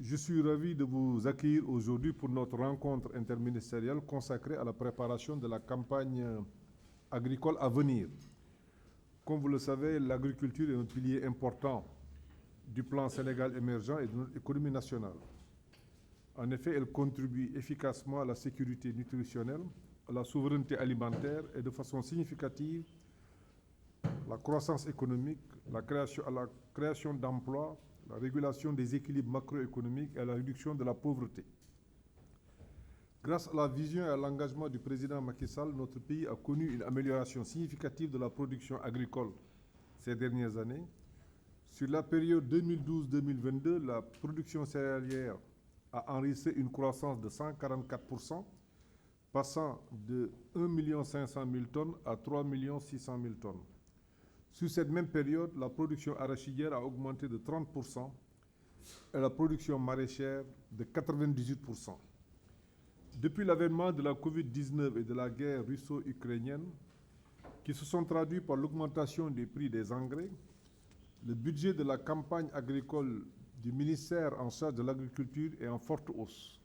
Je suis ravi de vous accueillir aujourd'hui pour notre rencontre interministérielle consacrée à la préparation de la campagne agricole à venir. Comme vous le savez, l'agriculture est un pilier important du plan Sénégal émergent et de notre économie nationale. En effet, elle contribue efficacement à la sécurité nutritionnelle, à la souveraineté alimentaire et de façon significative la croissance économique, à la création d'emplois, la régulation des équilibres macroéconomiques et à la réduction de la pauvreté. Grâce à la vision et à l'engagement du président Macky Sall, notre pays a connu une amélioration significative de la production agricole ces dernières années. Sur la période 2012-2022, la production céréalière a enregistré une croissance de 144%, passant de 1 500 000 tonnes à 3 600 000 tonnes. Sur cette même période, la production arachidière a augmenté de 30% et la production maraîchère de 98%. Depuis l'avènement de la Covid-19 et de la guerre russo-ukrainienne, qui se sont traduits par l'augmentation des prix des engrais, le budget de la campagne agricole du ministère en charge de l'agriculture est en forte hausse,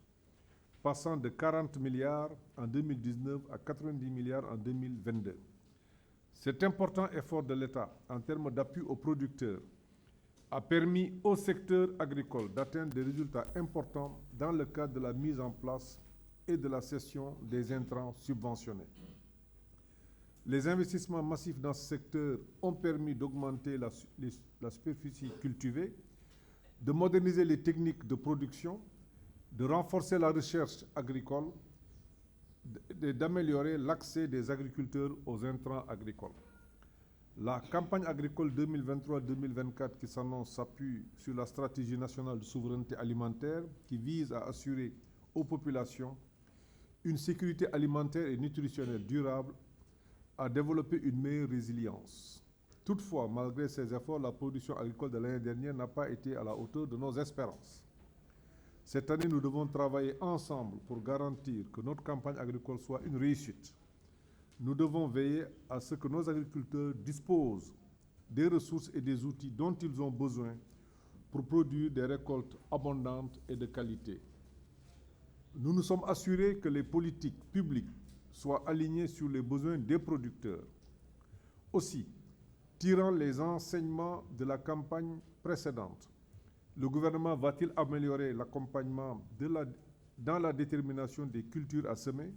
passant de 40 milliards en 2019 à 90 milliards en 2022. Cet important effort de l'État en termes d'appui aux producteurs a permis au secteur agricole d'atteindre des résultats importants dans le cadre de la mise en place et de la cession des intrants subventionnés. Les investissements massifs dans ce secteur ont permis d'augmenter la superficie cultivée, de moderniser les techniques de production, de renforcer la recherche agricole et d'améliorer l'accès des agriculteurs aux intrants agricoles. La campagne agricole 2023-2024 qui s'annonce s'appuie sur la stratégie nationale de souveraineté alimentaire qui vise à assurer aux populations une sécurité alimentaire et nutritionnelle durable, à développer une meilleure résilience. Toutefois, malgré ces efforts, la production agricole de l'année dernière n'a pas été à la hauteur de nos espérances. Cette année, nous devons travailler ensemble pour garantir que notre campagne agricole soit une réussite. Nous devons veiller à ce que nos agriculteurs disposent des ressources et des outils dont ils ont besoin pour produire des récoltes abondantes et de qualité. Nous nous sommes assurés que les politiques publiques soient alignées sur les besoins des producteurs. Aussi, tirant les enseignements de la campagne précédente, le gouvernement va-t-il améliorer l'accompagnement dans la détermination des cultures à semer,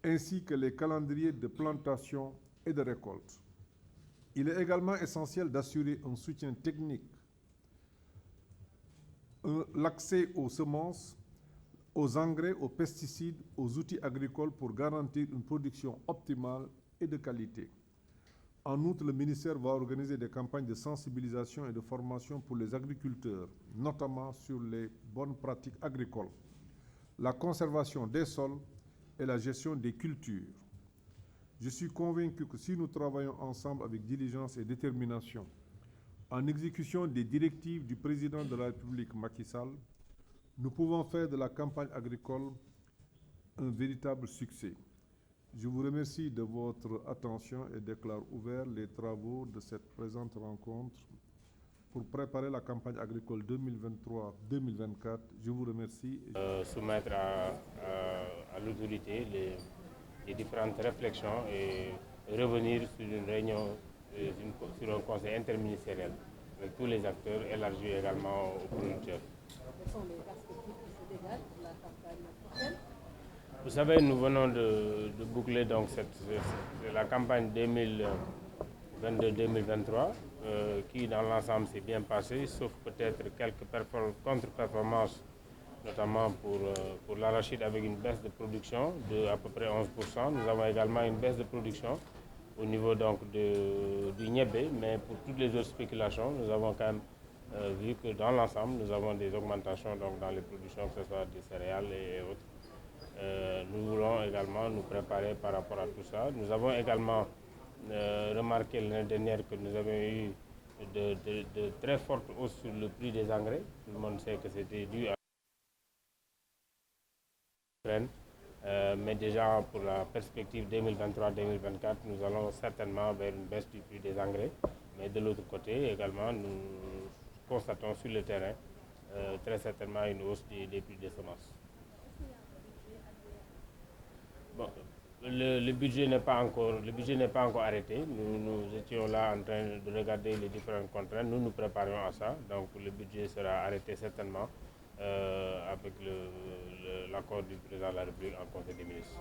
ainsi que les calendriers de plantation et de récolte? Il est également essentiel d'assurer un soutien technique, l'accès aux semences, aux engrais, aux pesticides, aux outils agricoles pour garantir une production optimale et de qualité. En outre, le ministère va organiser des campagnes de sensibilisation et de formation pour les agriculteurs, notamment sur les bonnes pratiques agricoles, la conservation des sols et la gestion des cultures. Je suis convaincu que si nous travaillons ensemble avec diligence et détermination, en exécution des directives du président de la République Macky Sall, nous pouvons faire de la campagne agricole un véritable succès. Je vous remercie de votre attention et déclare ouverts les travaux de cette présente rencontre pour préparer la campagne agricole 2023-2024. Je vous remercie. Soumettre à l'autorité les différentes réflexions et revenir sur une réunion, sur un conseil interministériel avec tous les acteurs, élargi également aux producteurs. Quelles sont les perspectives qui se dégagent pour la campagne prochaine? Vous savez, nous venons de boucler donc la campagne 2022-2023 qui dans l'ensemble s'est bien passée, sauf peut-être quelques contre-performances, notamment pour l'arachide avec une baisse de production de à peu près 11%. Nous avons également une baisse de production au niveau donc du niébé, mais pour toutes les autres spéculations, nous avons quand même vu que dans l'ensemble, nous avons des augmentations donc, dans les productions, que ce soit des céréales et autres. Nous voulons également nous préparer par rapport à tout ça. Nous avons également remarqué l'année dernière que nous avons eu de très fortes hausses sur le prix des engrais. Tout le monde sait que c'était dû à l'Ukraine. Mais déjà pour la perspective 2023-2024, nous allons certainement vers une baisse du prix des engrais. Mais de l'autre côté également, nous constatons sur le terrain très certainement une hausse des prix des semences. Bon, le budget n'est pas encore arrêté. Nous étions là en train de regarder les différentes contraintes. Nous nous préparions à ça. Donc le budget sera arrêté certainement avec l'accord du président de la République en Conseil des ministres.